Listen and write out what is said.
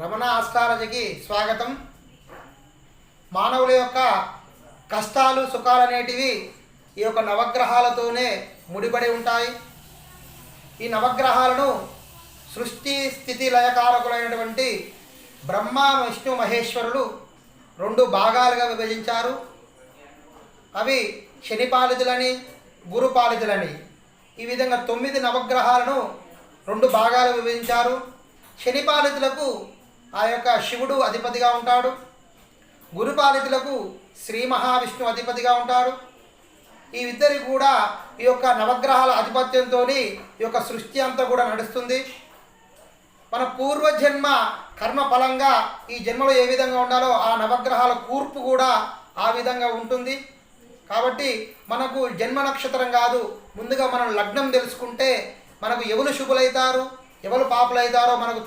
రమణ ఆస్ట్రాలజీకి స్వాగతం. మానవుల యొక్క కష్టాలు సుఖాలు అనేటివి ఈ యొక్క నవగ్రహాలతోనే ముడిపడి ఉంటాయి. ఈ నవగ్రహాలను సృష్టి స్థితి లయకారకులైనటువంటి బ్రహ్మ విష్ణు మహేశ్వరులు రెండు భాగాలుగా విభజించారు. అవి శనిపాలితులని గురుపాలితులని ఈ విధంగా 9 నవగ్రహాలను రెండు భాగాలు విభజించారు. శనిపాలితులకు ఆ యొక్క శివుడు అధిపతిగా ఉంటాడు. గురుపాలితులకు శ్రీ మహావిష్ణు అధిపతిగా ఉంటాడు. ఈ ఇద్దరికి కూడా ఈ యొక్క నవగ్రహాల ఆధిపత్యంతో ఈ యొక్క సృష్టి అంతా కూడా నడుస్తుంది. మన పూర్వజన్మ కర్మ ఫలంగా ఈ జన్మలో ఏ విధంగా ఉండాలో ఆ నవగ్రహాల కూర్పు కూడా ఆ విధంగా ఉంటుంది. కాబట్టి మనకు జన్మ నక్షత్రం కాదు, ముందుగా మనం లగ్నం తెలుసుకుంటే మనకు ఎవరు శుభులైతారు ఎవరు పాపులైతారో మనకు